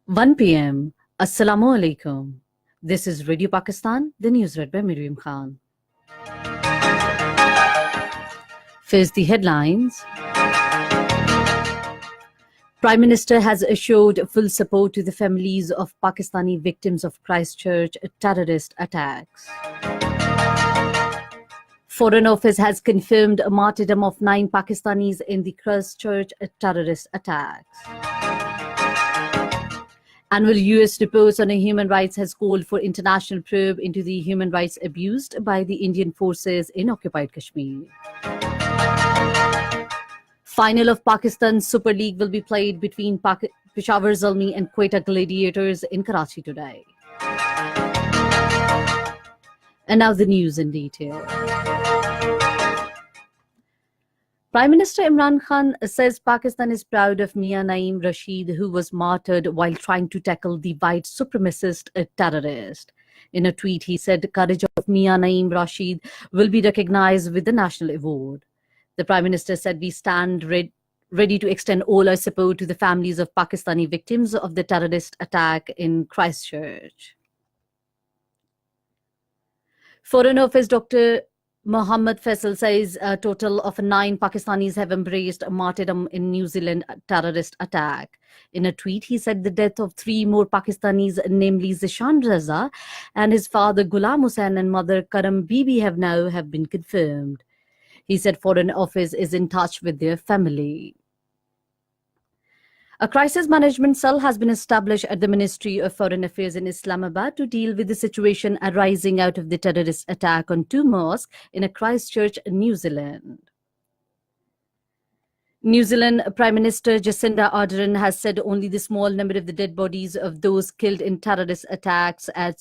1 p.m. Assalamu alaikum. This is Radio Pakistan, the news read by Miriam Khan. First, the headlines. Prime Minister has assured full support to the families of Pakistani victims of Christchurch terrorist attacks. Foreign Office has confirmed a martyrdom of 9 Pakistanis in the Christchurch terrorist attacks. Annual US report on human rights has called for international probe into the human rights abused by the Indian forces in occupied Kashmir. Final of Pakistan Super League will be played between Peshawar Zalmi and Quetta Gladiators in Karachi today. And now the news in detail. Prime Minister Imran Khan says Pakistan is proud of Mia Naeem Rashid, who was martyred while trying to tackle the white supremacist terrorist. In a tweet, he said the courage of Mia Naeem Rashid will be recognized with the National Award. The Prime Minister said we stand ready to extend all our support to the families of Pakistani victims of the terrorist attack in Christchurch. Foreign Office Dr. Mohammad Faisal says a total of 9 Pakistanis have embraced a martyrdom in New Zealand terrorist attack. In a tweet, he said the death of 3 more Pakistanis, namely Zishan Raza and his father Ghulam Hussain and mother Karam Bibi have been confirmed. He said Foreign Office is in touch with their family. A crisis management cell has been established at the Ministry of Foreign Affairs in Islamabad to deal with the situation arising out of the terrorist attack on 2 mosques in Christchurch, New Zealand. New Zealand Prime Minister Jacinda Ardern has said only the small number of the dead bodies of those killed in terrorist attacks at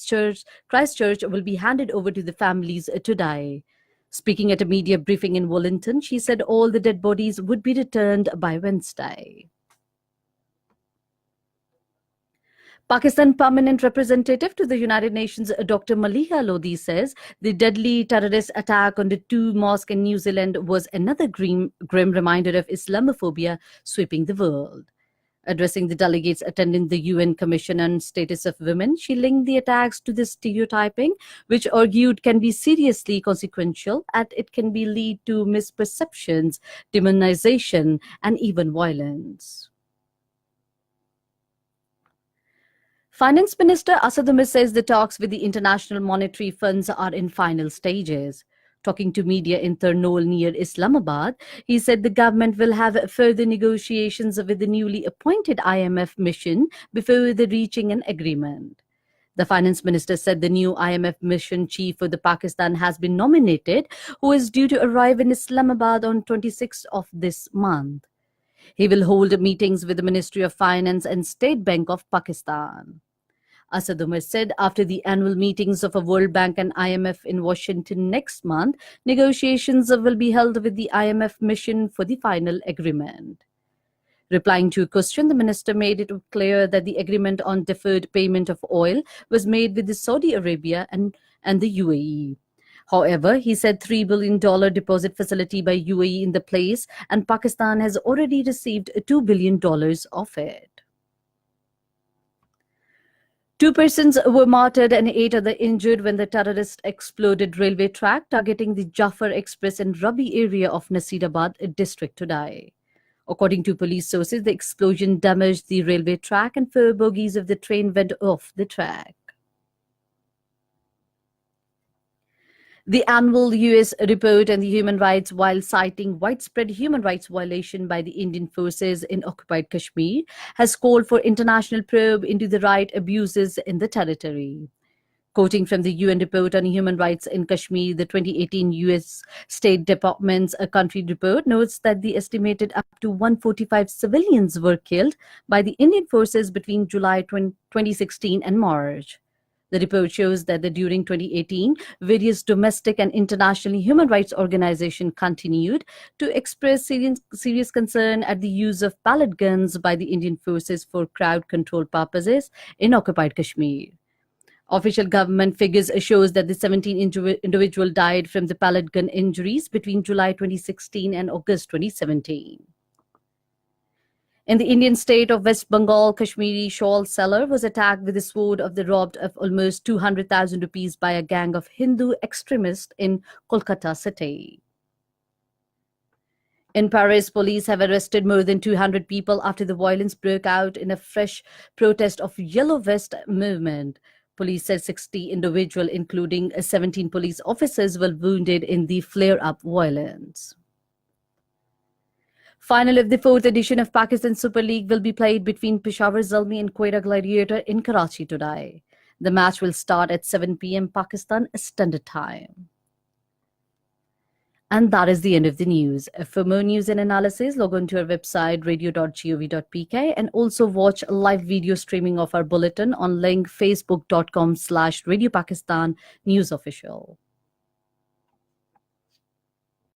Christchurch will be handed over to the families today. Speaking at a media briefing in Bulletin, she said all the dead bodies would be returned by Wednesday. Pakistan Permanent Representative to the United Nations, Dr. Maliha Lodi, says the deadly terrorist attack on the 2 mosques in New Zealand was another grim reminder of Islamophobia sweeping the world. Addressing the delegates attending the UN Commission on Status of Women, she linked the attacks to the stereotyping, which argued can be seriously consequential and it can be lead to misperceptions, demonization, and even violence. Finance Minister Asad Umar says the talks with the International Monetary Funds are in final stages. Talking to media in Ternole near Islamabad, he said the government will have further negotiations with the newly appointed IMF mission before reaching an agreement. The Finance Minister said the new IMF mission chief for the Pakistan has been nominated, who is due to arrive in Islamabad on 26th of this month. He will hold meetings with the Ministry of Finance and State Bank of Pakistan. Asad Umar said after the annual meetings of a World Bank and IMF in Washington next month, negotiations will be held with the IMF mission for the final agreement. Replying to a question, the minister made it clear that the agreement on deferred payment of oil was made with Saudi Arabia and the UAE. However, he said $3 billion deposit facility by UAE in the place, and Pakistan has already received $2 billion of it. 2 persons were martyred and 8 others injured when the terrorists exploded railway track targeting the Jafar Express in Rabi area of Nasirabad district today. According to police sources, the explosion damaged the railway track and 4 bogies of the train went off the track. The annual US report on the human rights, while citing widespread human rights violation by the Indian forces in occupied Kashmir, has called for international probe into the right abuses in the territory. Quoting from the UN report on human rights in Kashmir, the 2018 US State Department's country report notes that the estimated up to 145 civilians were killed by the Indian forces between July 2016 and March. The report shows that during 2018, various domestic and international human rights organizations continued to express serious concern at the use of pellet guns by the Indian forces for crowd control purposes in occupied Kashmir. Official government figures shows that the 17 individuals died from the pellet gun injuries between July 2016 and August 2017. In the Indian state of West Bengal, Kashmiri shawl seller was attacked with a sword of the robbed of almost 200,000 rupees by a gang of Hindu extremists in Kolkata city. In Paris, police have arrested more than 200 people after the violence broke out in a fresh protest of Yellow Vest movement. Police said 60 individuals, including 17 police officers, were wounded in the flare-up violence. Final of the fourth edition of Pakistan Super League will be played between Peshawar Zalmi and Quetta Gladiator in Karachi today. The match will start at 7 p.m. Pakistan Standard Time. And that is the end of the news. For more news and analysis, log on to our website radio.gov.pk and also watch live video streaming of our bulletin on link facebook.com/Radio Pakistan News Official.